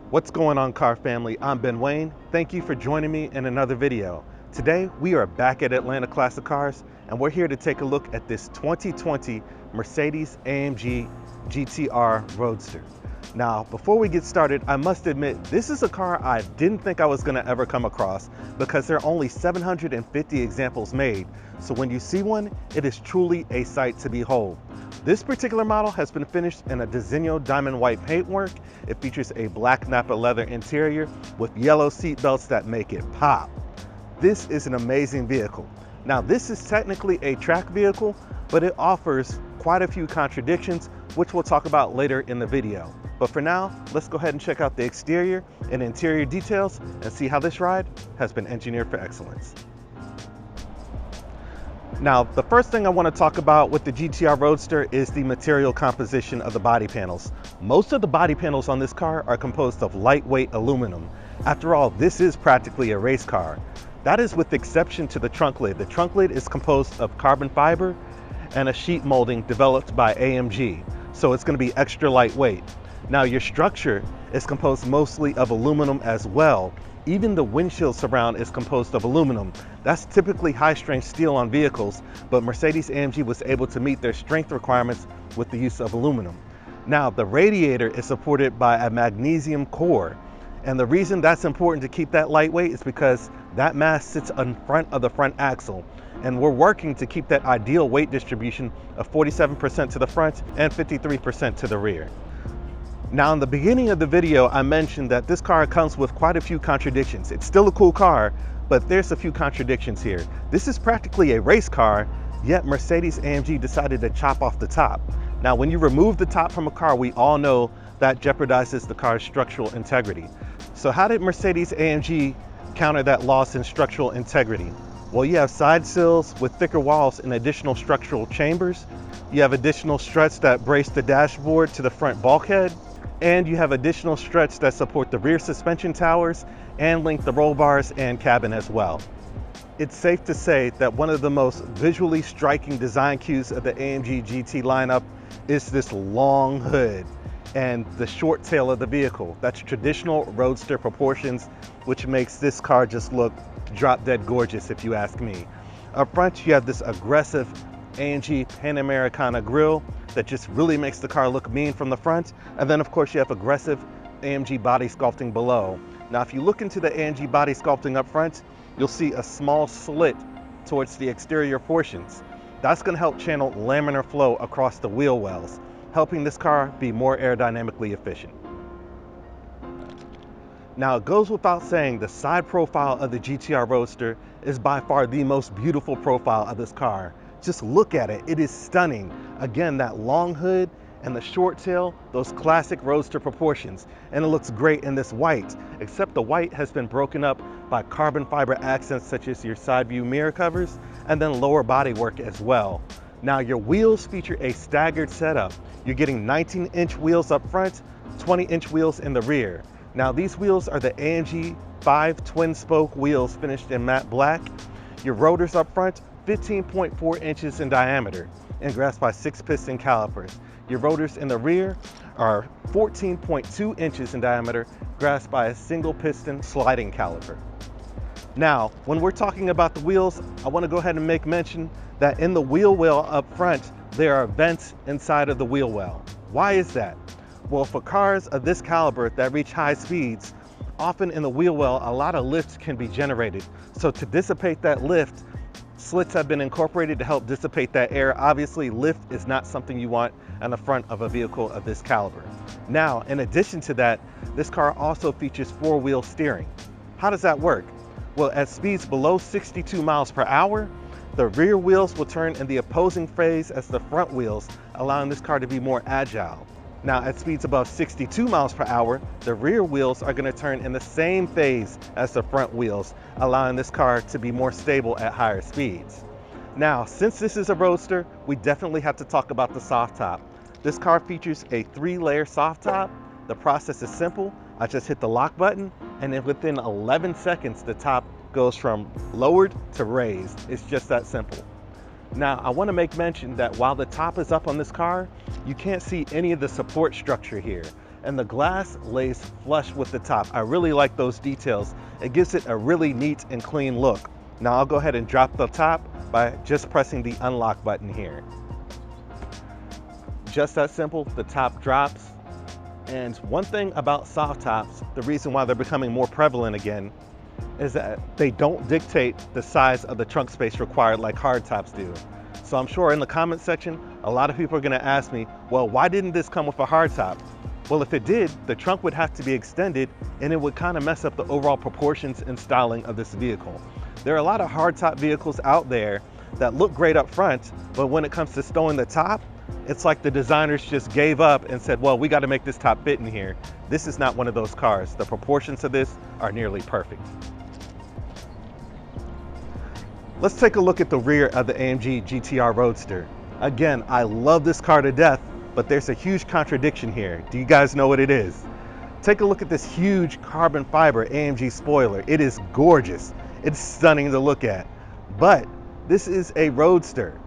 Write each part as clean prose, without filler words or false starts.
What's going on, car family? I'm Ben Wayne. Thank you for joining me in another video. Today we are back at Atlanta Classic Cars and we're here to take a look at this 2020 Mercedes-AMG GTR Roadster. Now, before we get started, I must admit this is a car I didn't think I was going to ever come across because there are only 750 examples made. So when you see one, it is truly a sight to behold. This particular model has been finished in a Diseño diamond white paintwork. It features a black Napa leather interior with yellow seat belts that make it pop. This is an amazing vehicle. Now, this is technically a track vehicle, but it offers quite a few contradictions, which we'll talk about later in the video. But for now, let's go ahead and check out the exterior and interior details and see how this ride has been engineered for excellence. Now, the first thing I want to talk about with the GTR Roadster is the material composition of the body panels. Most of the body panels on this car are composed of lightweight aluminum. After all, this is practically a race car. That is with the exception to the trunk lid. The trunk lid is composed of carbon fiber and a sheet molding developed by AMG. So it's going to be extra lightweight. Now, your structure is composed mostly of aluminum as well. Even the windshield surround is composed of aluminum. That's typically high-strength steel on vehicles, but Mercedes-AMG was able to meet their strength requirements with the use of aluminum. Now, the radiator is supported by a magnesium core, and the reason that's important to keep that lightweight is because that mass sits in front of the front axle, and we're working to keep that ideal weight distribution of 47% to the front and 53% to the rear. Now, in the beginning of the video, I mentioned that this car comes with quite a few contradictions. It's still a cool car, but there's a few contradictions here. This is practically a race car, yet Mercedes-AMG decided to chop off the top. Now, when you remove the top from a car, we all know that jeopardizes the car's structural integrity. So how did Mercedes-AMG counter that loss in structural integrity? Well, you have side sills with thicker walls and additional structural chambers. You have additional struts that brace the dashboard to the front bulkhead. And you have additional struts that support the rear suspension towers and link the roll bars and cabin as well. It's safe to say that one of the most visually striking design cues of the AMG GT lineup is this long hood and the short tail of the vehicle. That's traditional Roadster proportions, which makes this car just look drop dead gorgeous if you ask me. Up front, you have this aggressive AMG Panamericana grille that just really makes the car look mean from the front. And then of course you have aggressive AMG body sculpting below. Now, if you look into the AMG body sculpting up front, you'll see a small slit towards the exterior portions. That's going to help channel laminar flow across the wheel wells, helping this car be more aerodynamically efficient. Now, it goes without saying, the side profile of the GTR Roadster is by far the most beautiful profile of this car. Just look at it, it is stunning. Again, that long hood and the short tail, those classic Roadster proportions. And it looks great in this white, except the white has been broken up by carbon fiber accents such as your side view mirror covers and then lower body work as well. Now, your wheels feature a staggered setup. You're getting 19-inch wheels up front, 20-inch wheels in the rear. Now, these wheels are the AMG 5 twin spoke wheels finished in matte black. Your rotors up front, 15.4 inches in diameter and grasped by 6-piston calipers. Your rotors in the rear are 14.2 inches in diameter, grasped by a single piston sliding caliper. Now, when we're talking about the wheels, I want to go ahead and make mention that in the wheel well up front, there are vents inside of the wheel well. Why is that? Well, for cars of this caliber that reach high speeds, often in the wheel well, a lot of lift can be generated. So to dissipate that lift, slits have been incorporated to help dissipate that air. Obviously, lift is not something you want on the front of a vehicle of this caliber. Now, in addition to that, this car also features four-wheel steering. How does that work? Well, at speeds below 62 miles per hour, the rear wheels will turn in the opposing phase as the front wheels, allowing this car to be more agile. Now, at speeds above 62 miles per hour, the rear wheels are going to turn in the same phase as the front wheels, allowing this car to be more stable at higher speeds. Now, since this is a Roadster, we definitely have to talk about the soft top. This car features a 3-layer soft top. The process is simple. I just hit the lock button, and then within 11 seconds, the top goes from lowered to raised. It's just that simple. Now, I want to make mention that while the top is up on this car, you can't see any of the support structure here. and the glass lays flush with the top. I really like those details. It gives it a really neat and clean look. Now I'll go ahead and drop the top by just pressing the unlock button here. Just that simple, the top drops. And one thing about soft tops, the reason why they're becoming more prevalent again, is that they don't dictate the size of the trunk space required like hard tops do. So I'm sure in the comment section, a lot of people are gonna ask me, well, why didn't this come with a hard top? Well, if it did, the trunk would have to be extended and it would kind of mess up the overall proportions and styling of this vehicle. There are a lot of hardtop vehicles out there that look great up front, but when it comes to stowing the top, it's like the designers just gave up and said, well, we got to make this top fit in here. This is not one of those cars. The proportions of this are nearly perfect. Let's take a look at the rear of the AMG GTR Roadster. Again, I love this car to death, but there's a huge contradiction here. Do you guys know what it is? Take a look at this huge carbon fiber AMG spoiler. It is gorgeous. It's stunning to look at, but this is a Roadster.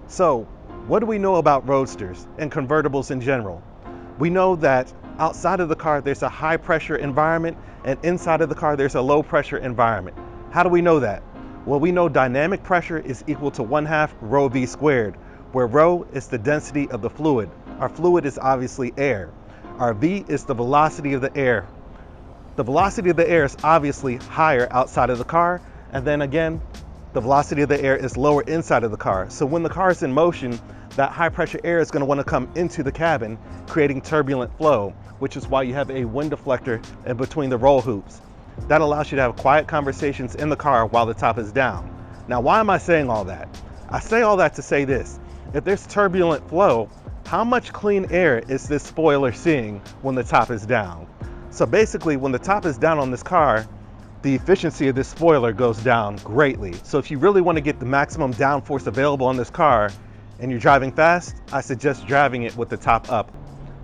So what do we know about Roadsters and convertibles in general? We know that outside of the car, there's a high pressure environment, and inside of the car, there's a low pressure environment. How do we know that? Well, we know dynamic pressure is equal to 1/2 rho v squared, where rho is the density of the fluid. Our fluid is obviously air. Our v is the velocity of the air. The velocity of the air is obviously higher outside of the car, and then again, the velocity of the air is lower inside of the car. So when the car is in motion, that high pressure air is going to want to come into the cabin, creating turbulent flow, which is why you have a wind deflector in between the roll hoops. That allows you to have quiet conversations in the car while the top is down. Now, why am I saying all that? I say all that to say this: if there's turbulent flow, how much clean air is this spoiler seeing when the top is down? So basically, when the top is down on this car, the efficiency of this spoiler goes down greatly. So if you really want to get the maximum downforce available on this car and you're driving fast, I suggest driving it with the top up.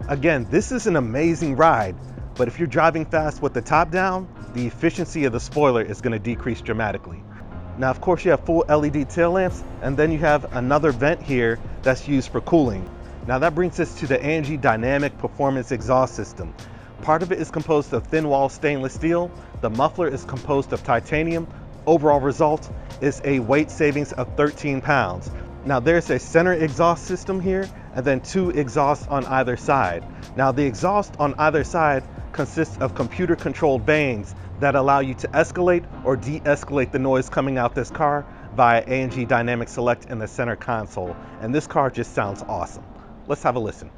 Again, this is an amazing ride, but if you're driving fast with the top down, the efficiency of the spoiler is going to decrease dramatically. Now, of course, you have full LED tail lamps, and then you have another vent here that's used for cooling. Now that brings us to the AMG Dynamic Performance Exhaust System. Part of it is composed of thin wall stainless steel. The muffler is composed of titanium. Overall result is a weight savings of 13 pounds. Now there's a center exhaust system here and then 2 exhausts on either side. Now the exhaust on either side consists of computer controlled vanes that allow you to escalate or de-escalate the noise coming out this car via AMG Dynamic Select in the center console. And this car just sounds awesome. Let's have a listen.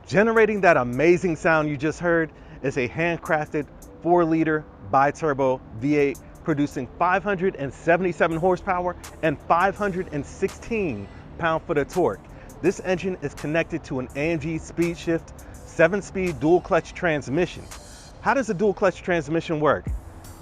Generating that amazing sound you just heard is a handcrafted 4-liter bi-turbo V8 producing 577 horsepower and 516 pound-foot of torque. This engine is connected to an AMG Speed Shift 7-speed dual clutch transmission. How does a dual clutch transmission work?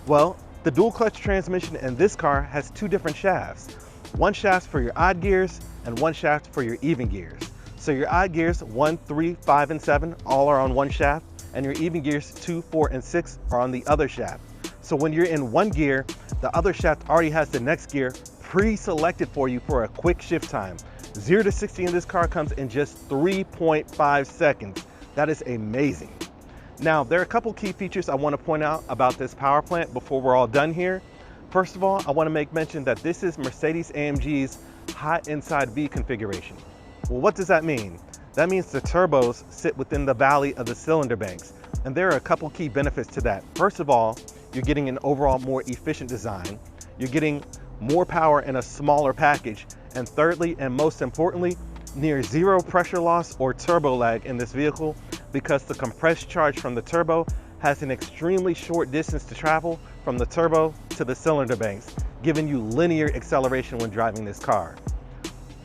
Well, the dual clutch transmission in this car has 2 different shafts. One shaft for your odd gears and one shaft for your even gears. So your odd gears 1, 3, 5, and 7 all are on one shaft, and your even gears 2, 4, and 6 are on the other shaft. So when you're in one gear, the other shaft already has the next gear pre-selected for you for a quick shift time. 0 to 60 in this car comes in just 3.5 seconds. That is amazing. Now, there are a couple key features I want to point out about this power plant before we're all done here. First of all, I want to make mention that this is Mercedes-AMG's hot inside V configuration. Well, what does that mean? That means the turbos sit within the valley of the cylinder banks. And there are a couple key benefits to that. First of all, you're getting an overall more efficient design. You're getting more power in a smaller package. And thirdly, and most importantly, near 0 pressure loss or turbo lag in this vehicle because the compressed charge from the turbo has an extremely short distance to travel from the turbo to the cylinder banks, giving you linear acceleration when driving this car.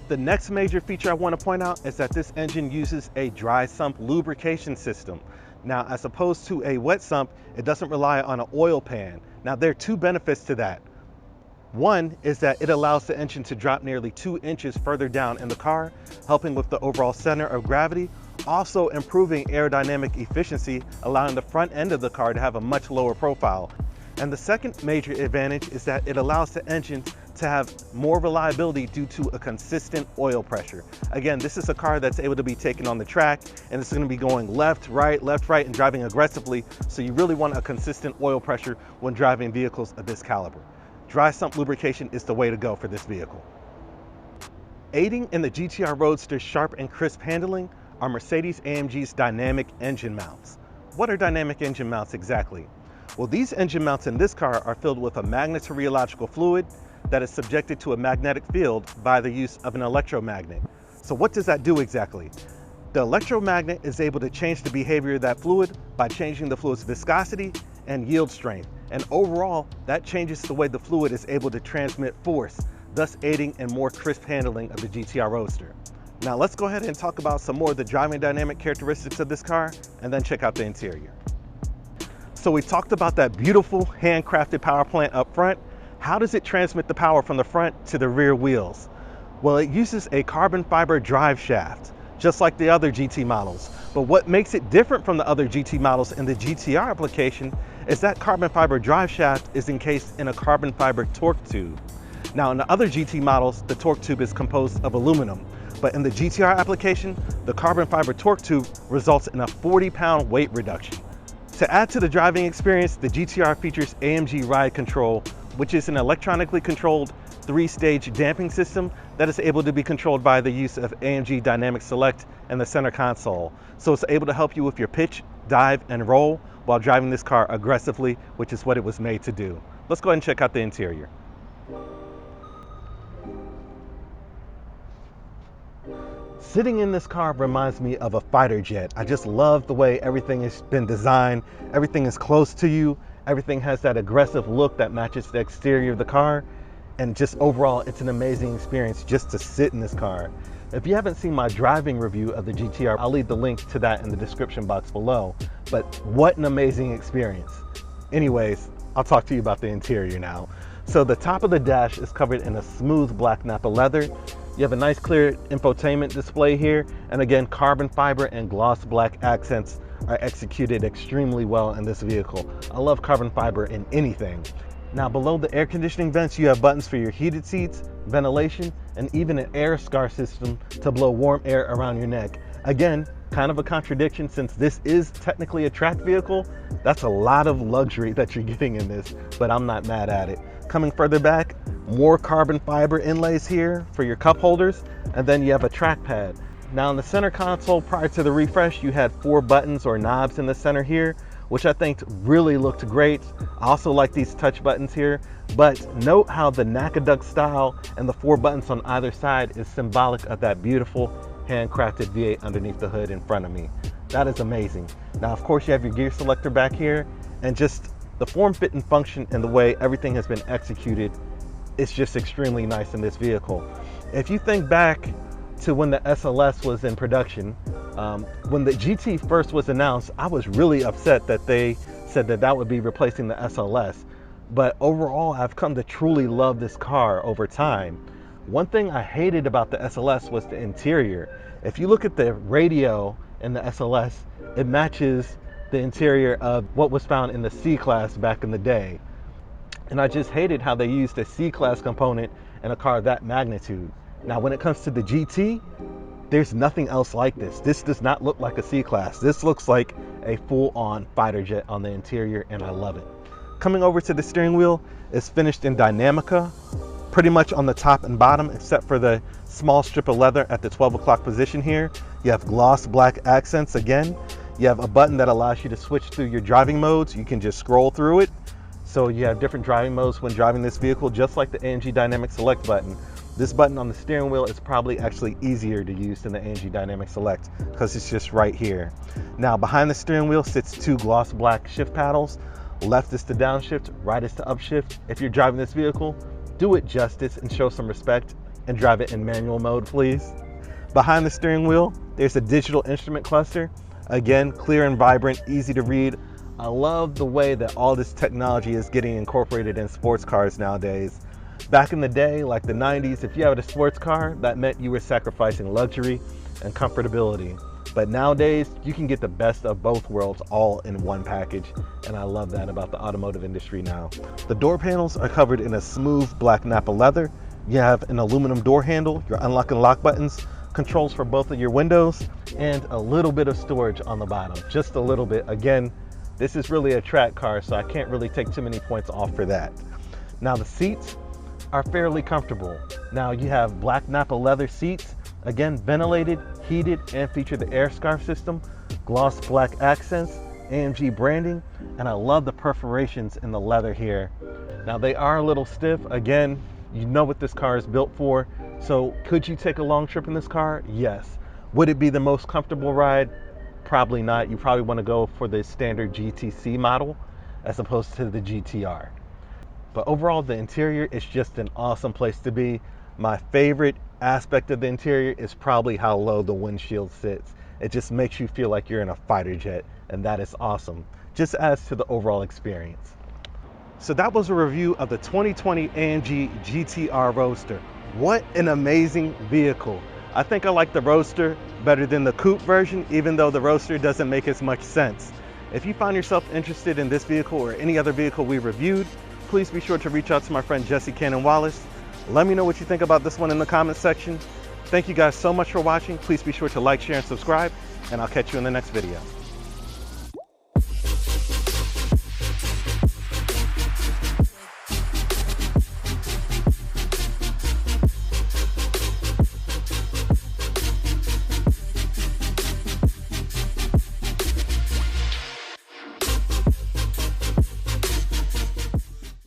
The next major feature I want to point out is that this engine uses a dry sump lubrication system. Now, as opposed to a wet sump, it doesn't rely on an oil pan. Now, there are 2 benefits to that. One is that it allows the engine to drop nearly 2 inches further down in the car, helping with the overall center of gravity. also improving aerodynamic efficiency, allowing the front end of the car to have a much lower profile. And the second major advantage is that it allows the engine to have more reliability due to a consistent oil pressure. Again, this is a car that's able to be taken on the track, and it's going to be going left, right, and driving aggressively. So you really want a consistent oil pressure when driving vehicles of this caliber. Dry sump lubrication is the way to go for this vehicle. Aiding in the GTR Roadster's sharp and crisp handling are Mercedes-AMG's dynamic engine mounts. What are dynamic engine mounts exactly? Well, these engine mounts in this car are filled with a magnetorheological fluid that is subjected to a magnetic field by the use of an electromagnet. So what does that do exactly? The electromagnet is able to change the behavior of that fluid by changing the fluid's viscosity and yield strength. And overall, that changes the way the fluid is able to transmit force, thus aiding in more crisp handling of the GTR Roadster. Now let's go ahead and talk about some more of the driving dynamic characteristics of this car, and then check out the interior. So we talked about that beautiful handcrafted power plant up front. How does it transmit the power from the front to the rear wheels? Well, it uses a carbon fiber drive shaft, just like the other GT models. But what makes it different from the other GT models in the GTR application is that carbon fiber drive shaft is encased in a carbon fiber torque tube. Now in the other GT models, the torque tube is composed of aluminum. But in the GTR application, the carbon fiber torque tube results in a 40-pound weight reduction. To add to the driving experience, the GTR features AMG Ride Control, which is an electronically controlled 3-stage damping system that is able to be controlled by the use of AMG Dynamic Select and the center console. So it's able to help you with your pitch, dive, and roll while driving this car aggressively, which is what it was made to do. Let's go ahead and check out the interior. Sitting in this car reminds me of a fighter jet. I just love the way everything has been designed. Everything is close to you. Everything has that aggressive look that matches the exterior of the car. And just overall, it's an amazing experience just to sit in this car. If you haven't seen my driving review of the GTR, I'll leave the link to that in the description box below. But what an amazing experience. Anyways, I'll talk to you about the interior now. So the top of the dash is covered in a smooth black Napa leather. You have a nice clear infotainment display here, and again, carbon fiber and gloss black accents are executed extremely well in this vehicle. I love carbon fiber in anything. Now below the air conditioning vents, you have buttons for your heated seats, ventilation, and even an air scar system to blow warm air around your neck. Again, kind of a contradiction since this is technically a track vehicle. That's a lot of luxury that you're getting in this, but I'm not mad at it. Coming further back, more carbon fiber inlays here for your cup holders, and then you have a trackpad. Now in the center console, prior to the refresh, you had 4 buttons or knobs in the center here, which I think really looked great. I also like these touch buttons here, but note how the Nakaduck style and the 4 buttons on either side is symbolic of that beautiful handcrafted V8 underneath the hood in front of me. That is amazing. Now of course you have your gear selector back here, and just the form, fit, and function and the way everything has been executed is just extremely nice in this vehicle. If you think back to when the SLS was in production, when the GT first was announced, I was really upset that they said that that would be replacing the SLS. But overall, I've come to truly love this car over time. One thing I hated about the SLS was the interior. If you look at the radio in the SLS, it matches the interior of what was found in the C-Class back in the day. And I just hated how they used a C-Class component in a car of that magnitude. Now when it comes to the GT, there's nothing else like this. This does not look like a C-Class. This looks like a full-on fighter jet on the interior, and I love it. Coming over to the steering wheel, it's finished in Dynamica, pretty much on the top and bottom, except for the small strip of leather at the 12 o'clock position here. You have gloss black accents again. You have a button that allows you to switch through your driving modes. You can just scroll through it. So you have different driving modes when driving this vehicle, just like the AMG Dynamic Select button. This button on the steering wheel is probably actually easier to use than the AMG Dynamic Select because it's just right here. Now behind the steering wheel sits 2 gloss black shift paddles. Left is to downshift, right is to upshift. If you're driving this vehicle, do it justice and show some respect and drive it in manual mode, please. Behind the steering wheel, there's a digital instrument cluster. Again, clear and vibrant, easy to read. I love the way that all this technology is getting incorporated in sports cars nowadays. Back in the day, like the 90s, if you had a sports car, that meant you were sacrificing luxury and comfortability. But nowadays, you can get the best of both worlds all in one package, and I love that about the automotive industry now. The door panels are covered in a smooth black Nappa leather. You have an aluminum door handle, your unlock and lock buttons, controls for both of your windows, and a little bit of storage on the bottom, just a little bit. Again, this is really a track car, so I can't really take too many points off for that. Now the seats are fairly comfortable. Now you have black Nappa leather seats, again ventilated, heated, and feature the air scarf system, gloss black accents, AMG branding, and I love the perforations in the leather here. Now they are a little stiff. Again, you know what this car is built for. So could you take a long trip in this car? Yes. Would it be the most comfortable ride? Probably not. You probably want to go for the standard GTC model as opposed to the GTR. But overall, the interior is just an awesome place to be. My favorite aspect of the interior is probably how low the windshield sits. It just makes you feel like you're in a fighter jet, and that is awesome. Just adds to the overall experience. So that was a review of the 2020 AMG GTR Roadster. What an amazing vehicle. I think I like the Roadster better than the coupe version, even though the Roadster doesn't make as much sense. If you find yourself interested in this vehicle or any other vehicle we reviewed, please be sure to reach out to my friend Jesse Cannon-Wallace. Let me know what you think about this one in the comments section. Thank you guys so much for watching. Please be sure to like, share, and subscribe, and I'll catch you in the next video.